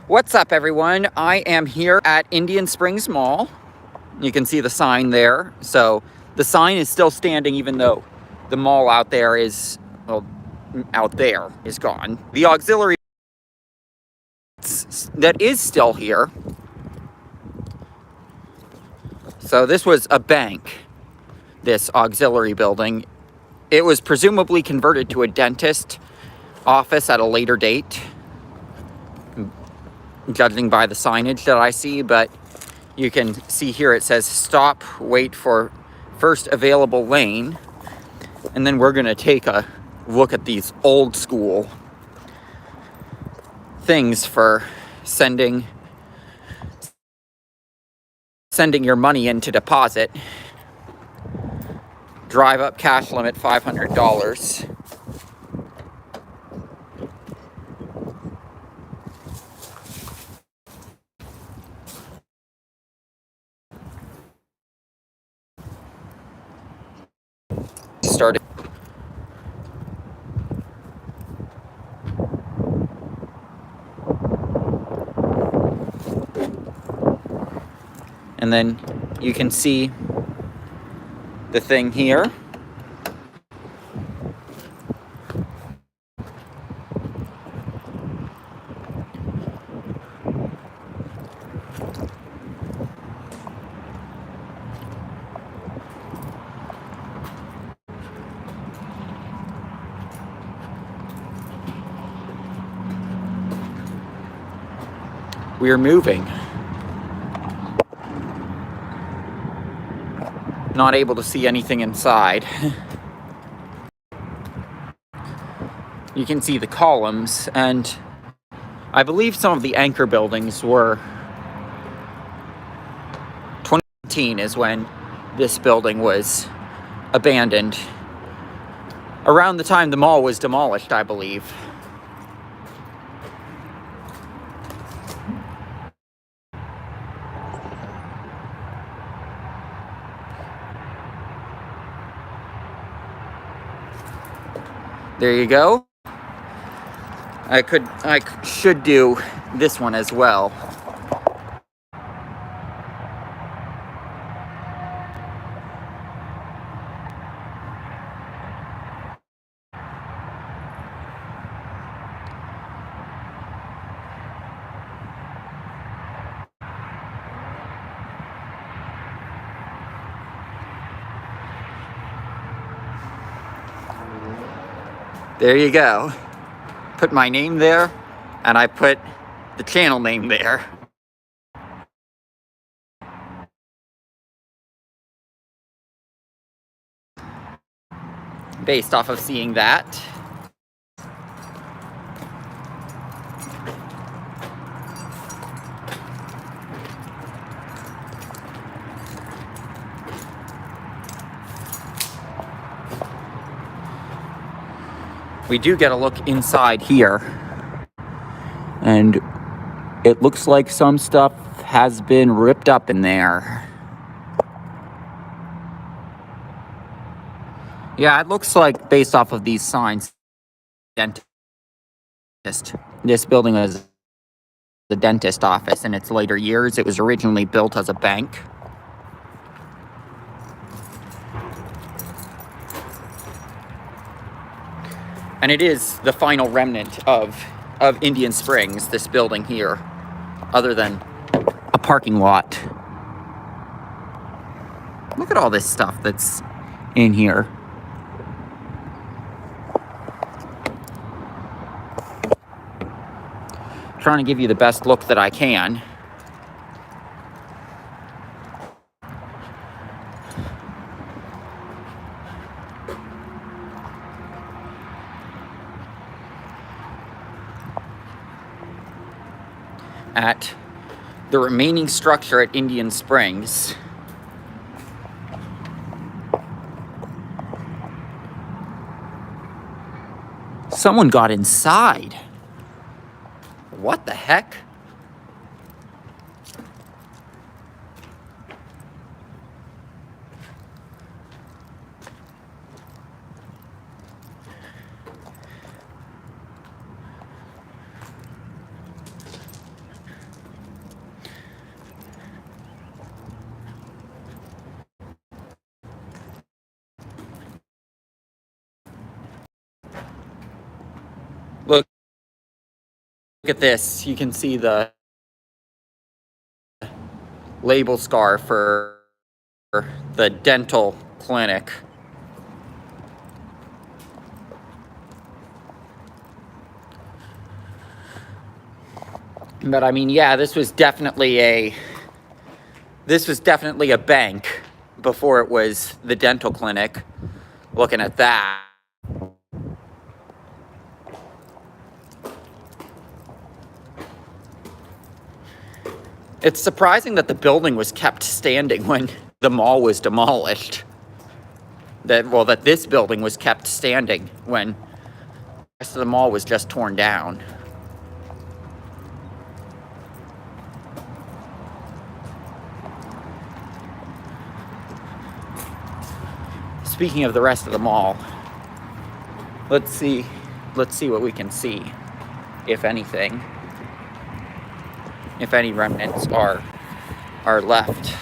What's up, everyone? I am here at Indian Springs Mall. You can see the sign there. So the sign is still standing even though the mall out there is, well, out there is gone. The auxiliary that is still here. So this was a bank, this auxiliary building. It was presumably converted to a dentist office at a later date, judging by the signage that I see, but you can see here it says stop, wait for first available lane. And then we're gonna take a look at these old school things for sending your money into deposit. Drive up, cash limit $500. Started. And then you can see the thing here. We're moving. Not able to see anything inside. You can see the columns, and I believe some of the anchor buildings were 2018 is when this building was abandoned. Around the time the mall was demolished, I believe. There you go. I should do this one as well. There you go. Put my name there, and I put the channel name there. Based off of seeing that. We do get a look inside here, and it looks like some stuff has been ripped up in there. Yeah, it looks like, based off of these signs, dentist. This building was the dentist office in its later years. It was originally built as a bank. And it is the final remnant of Indian Springs, this building here, other than a parking lot. Look at all this stuff that's in here. Trying to give you the best look that I can. At the remaining structure at Indian Springs. Someone got inside. What the heck? at this. You can see the label scar for the dental clinic. But I mean, yeah, this was definitely a bank before it was the dental clinic. Looking at that. It's surprising that the building was kept standing when the mall was demolished. That this building was kept standing when the rest of the mall was just torn down. Speaking of the rest of the mall, let's see what we can see, if anything. If any remnants are left.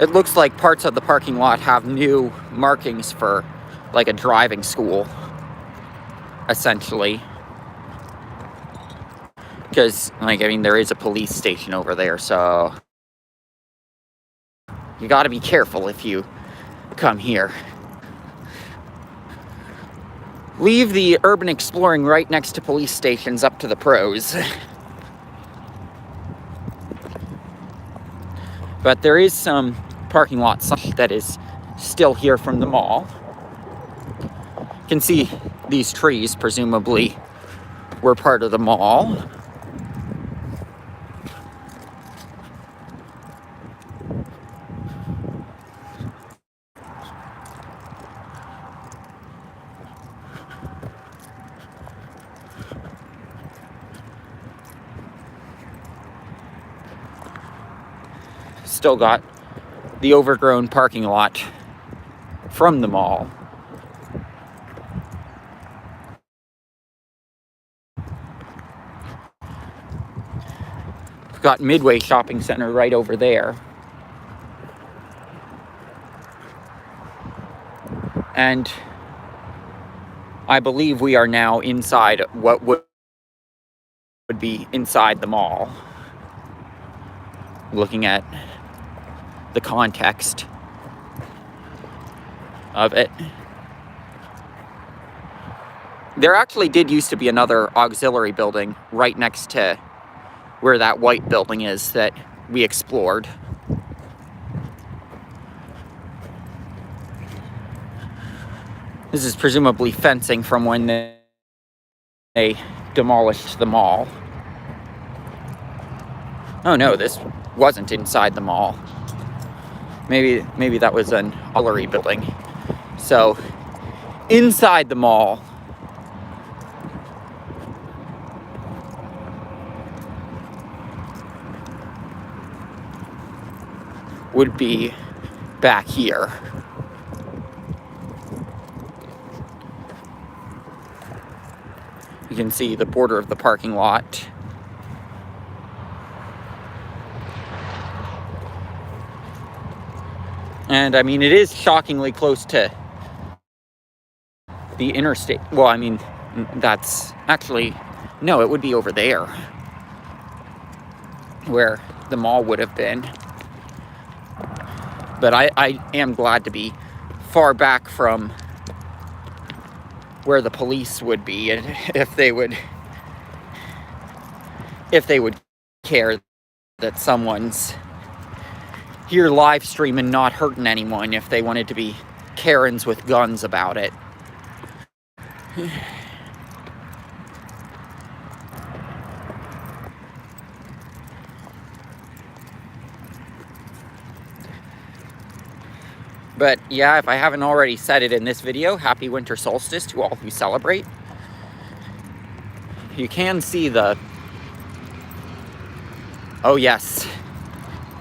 It looks like parts of the parking lot have new markings for like a driving school, essentially. Because, like, I mean, there is a police station over there, so you gotta be careful if you come here. Leave the urban exploring right next to police stations up to the pros. But there is some parking lot that is still here from the mall. You can see these trees, presumably, were part of the mall. Still got the overgrown parking lot from the mall. We've got Midway Shopping Center right over there. And I believe we are now inside what would be inside the mall. Looking at the context of it. There actually did used to be another auxiliary building right next to where that white building is that we explored. This is presumably fencing from when they demolished the mall. Oh no, this wasn't inside the mall. Maybe that was an auxiliary building. So, inside the mall would be back here. You can see the border of the parking lot. And I mean, it is shockingly close to the interstate. Well, I mean, that's actually, no, it would be over there where the mall would have been. But I am glad to be far back from where the police would be, and if they would care that someone's here live streaming, not hurting anyone, if they wanted to be Karens with guns about it. But yeah, if I haven't already said it in this video, happy winter solstice to all who celebrate. You can see the... Oh yes.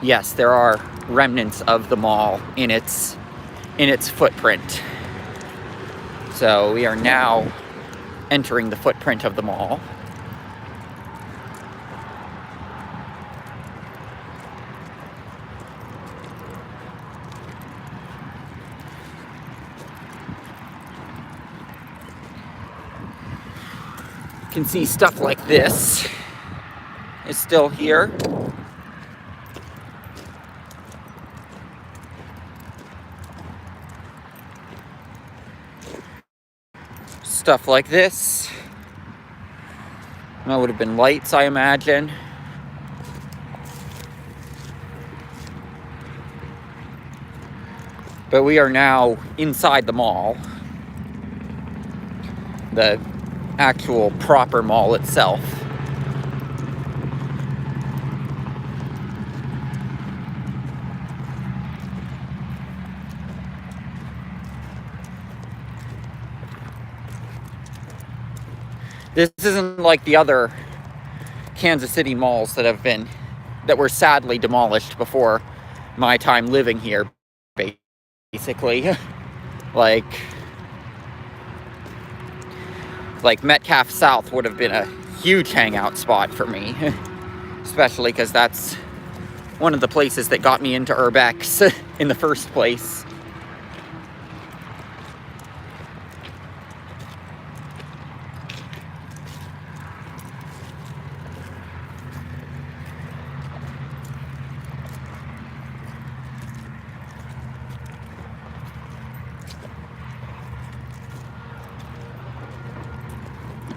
Yes, there are remnants of the mall in its footprint. So we are now entering the footprint of the mall. can see stuff like this is still here. Stuff like this. That would have been lights, I imagine. But we are now inside the mall. The actual proper mall itself. This isn't like the other Kansas City malls that were sadly demolished before my time living here, basically. like Metcalf South would have been a huge hangout spot for me, especially because that's one of the places that got me into Urbex in the first place.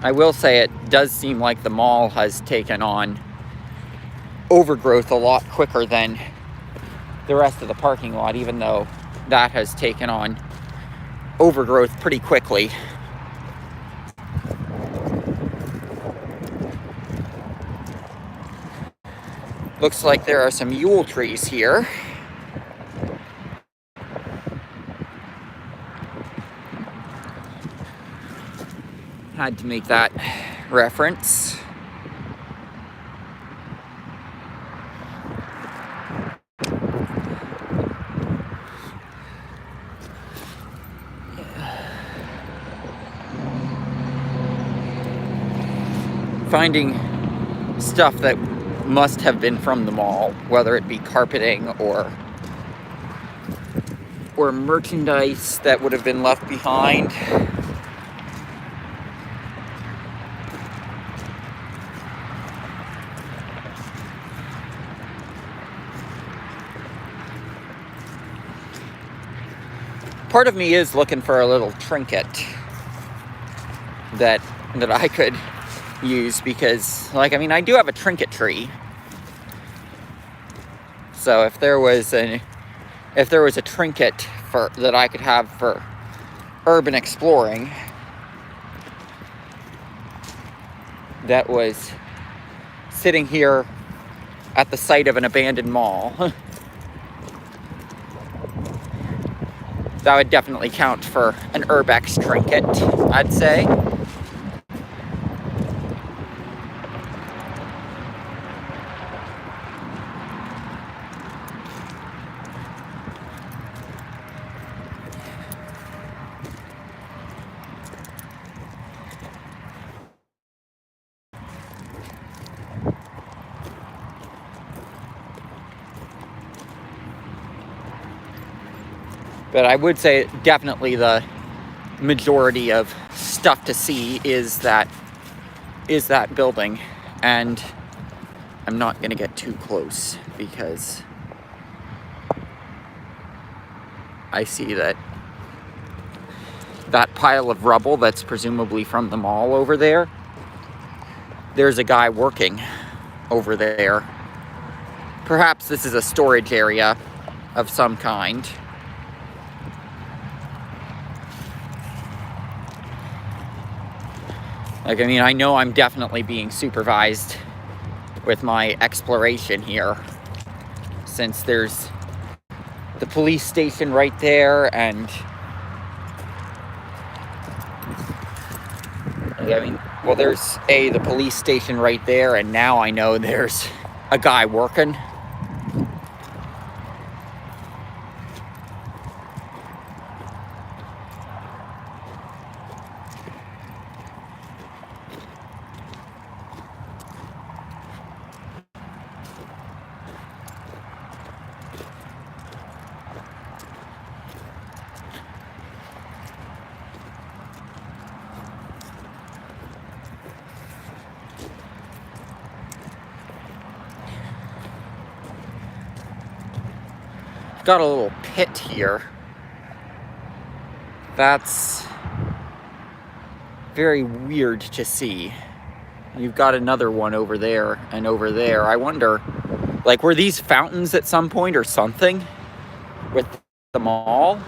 I will say it does seem like the mall has taken on overgrowth a lot quicker than the rest of the parking lot, even though that has taken on overgrowth pretty quickly. Looks like there are some Yule trees here. Had to make that reference. Finding stuff that must have been from the mall, whether it be carpeting or merchandise that would have been left behind. Part of me is looking for a little trinket that I could use because, like, I mean, I do have a trinket tree. So if there was a trinket that I could have for urban exploring that was sitting here at the site of an abandoned mall, that would definitely count for an Urbex trinket, I'd say. But I would say definitely the majority of stuff to see is that building. And I'm not going to get too close because I see that pile of rubble that's presumably from the mall over there. There's a guy working over there. Perhaps this is a storage area of some kind. Like, I mean, I know I'm definitely being supervised with my exploration here, since there's the police station right there, and I mean, well, there's the police station right there, and now I know there's a guy working. got a little pit here. That's very weird to see. You've got another one over there and over there. I wonder, like, were these fountains at some point or something with the mall?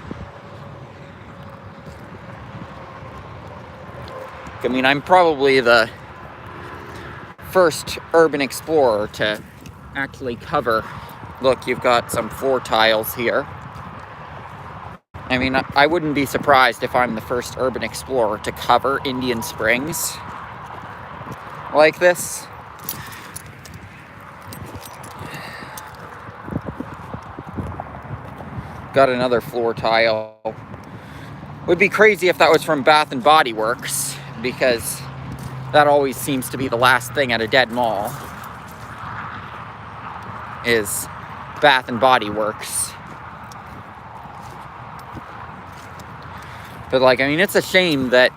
I mean, I'm probably the first urban explorer to actually cover. Look, you've got some floor tiles here. I mean, I wouldn't be surprised if I'm the first urban explorer to cover Indian Springs like this. Got another floor tile. Would be crazy if that was from Bath and Body Works, because that always seems to be the last thing at a dead mall, is Bath and Body Works. But, like, I mean, it's a shame that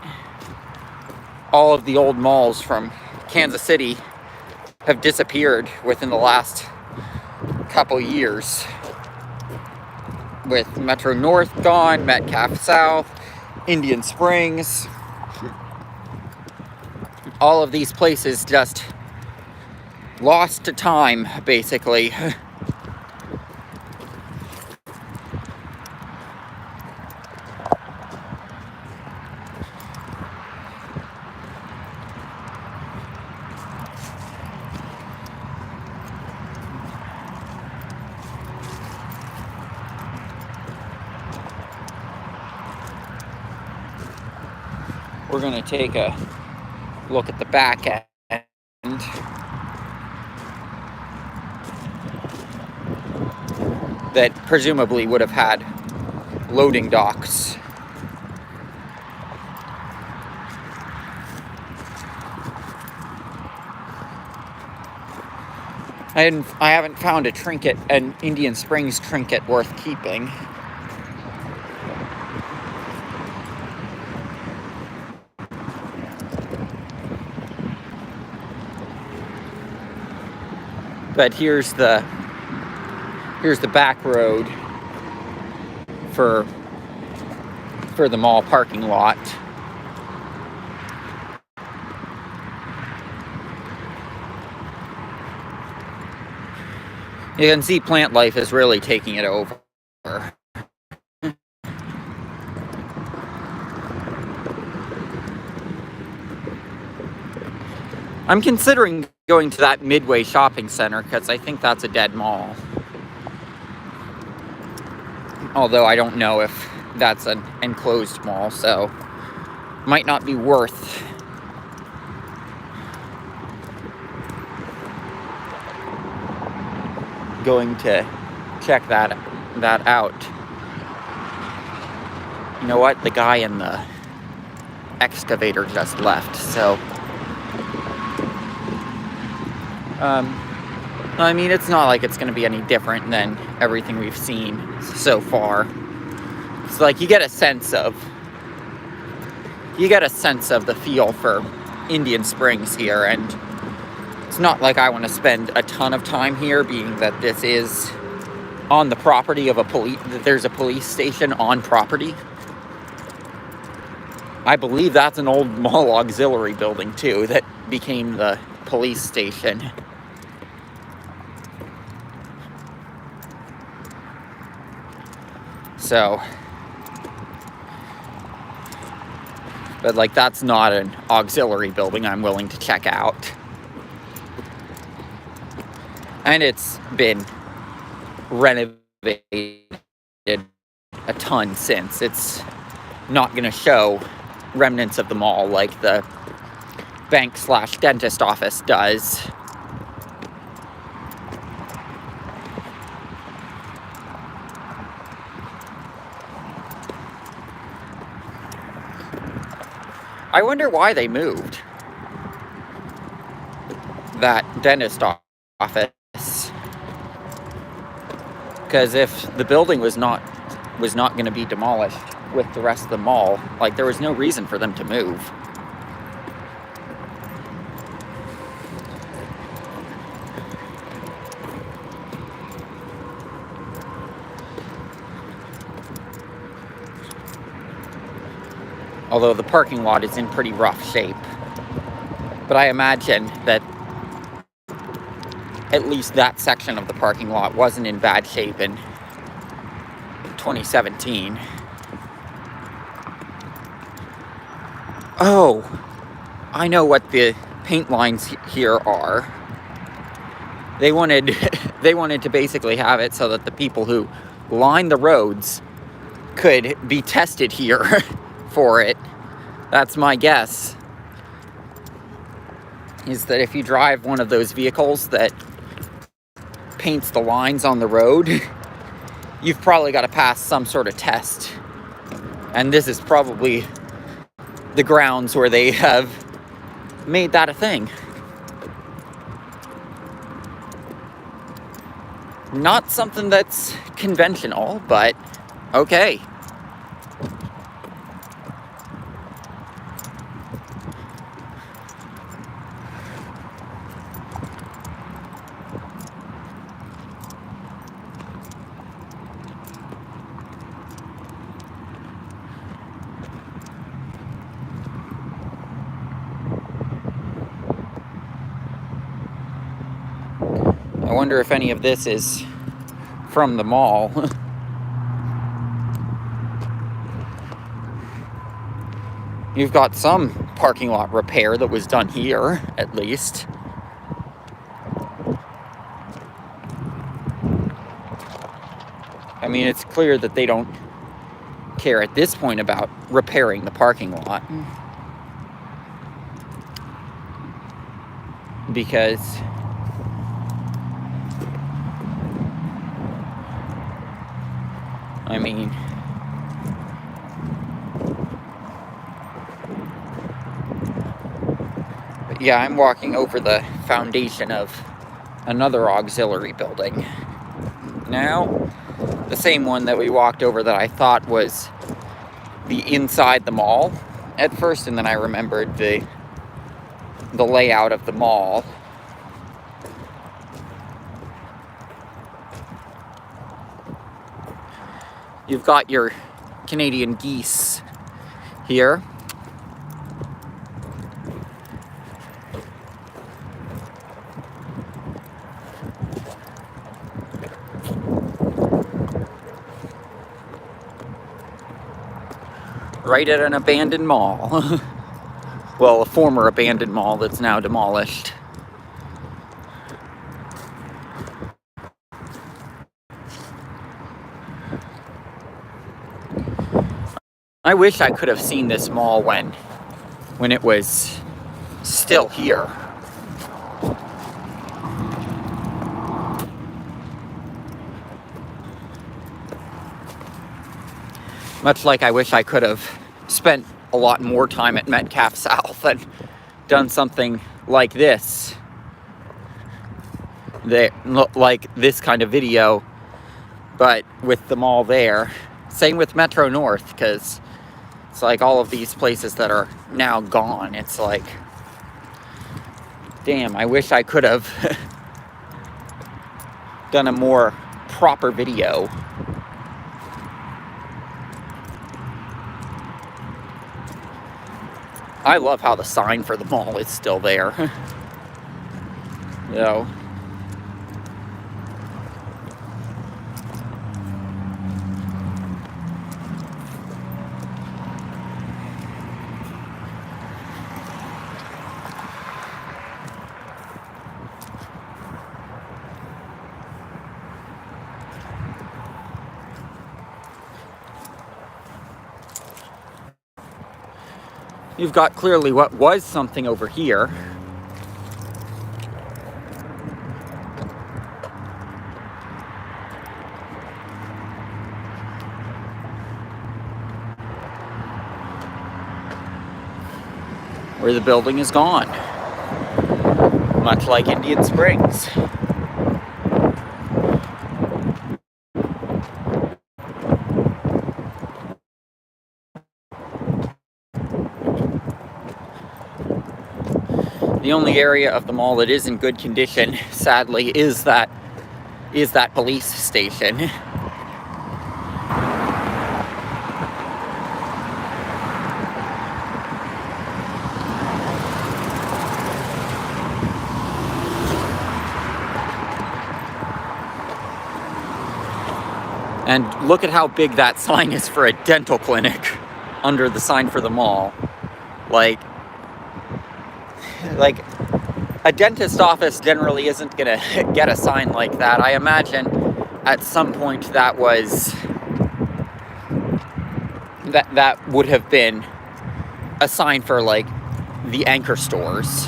all of the old malls from Kansas City have disappeared within the last couple years. With Metro North gone, Metcalf South, Indian Springs. All of these places just lost to time, basically. We're going to take a look at the back end. That presumably would have had loading docks. I haven't found a trinket, an Indian Springs trinket worth keeping. But here's the back road for the mall parking lot. You can see plant life is really taking it over. I'm considering going to that Midway shopping center because I think that's a dead mall. Although I don't know if that's an enclosed mall, so might not be worth going to check that out. You know what? The guy in the excavator just left, so I mean, it's not like it's going to be any different than everything we've seen so far. It's like you get a sense of the feel for Indian Springs here, and it's not like I want to spend a ton of time here, being that this is on the property of that there's a police station on property. I believe that's an old mall auxiliary building too that became the police station. So, but like, that's not an auxiliary building I'm willing to check out. And it's been renovated a ton since. It's not going to show remnants of the mall like the bank/dentist office does. I wonder why they moved that dentist office. Because if the building was not going to be demolished with the rest of the mall, like, there was no reason for them to move. although the parking lot is in pretty rough shape. But I imagine that at least that section of the parking lot wasn't in bad shape in 2017. Oh, I know what the paint lines here are. They wanted to basically have it so that the people who line the roads could be tested here for it. That's my guess. Is that if you drive one of those vehicles that paints the lines on the road, you've probably got to pass some sort of test. And this is probably the grounds where they have made that a thing. Not something that's conventional, but okay. I wonder if any of this is from the mall. You've got some parking lot repair that was done here, at least. I mean, it's clear that they don't care at this point about repairing the parking lot. Because I mean, but yeah, I'm walking over the foundation of another auxiliary building. Now, the same one that we walked over that I thought was the inside the mall at first, and then I remembered the layout of the mall. You've got your Canadian geese here. Right at an abandoned mall. Well, a former abandoned mall that's now demolished. I wish I could have seen this mall when it was still here. Much like I wish I could have spent a lot more time at Metcalf South and done something like this. Like this kind of video, but with the mall there. Same with Metro North, because it's like all of these places that are now gone. It's like, damn, I wish I could have done a more proper video. I love how the sign for the mall is still there. You know. You've got clearly what was something over here. Where the building is gone. Much like Indian Springs. The only area of the mall that is in good condition, sadly, is that police station. And look at how big that sign is for a dental clinic under the sign for the mall. Like a dentist office generally isn't gonna get a sign like that. I imagine at some point that would have been a sign for like the anchor stores.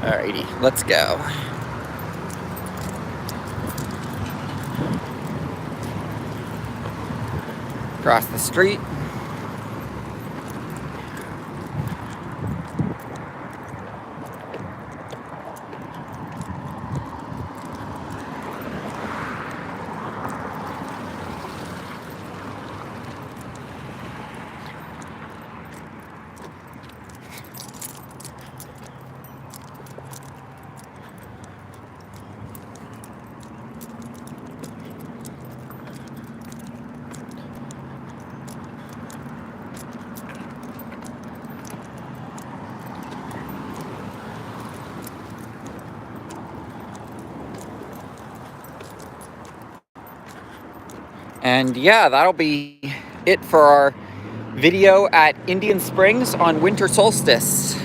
Alrighty, let's go. Across the street. And yeah, that'll be it for our video at Indian Springs on winter solstice.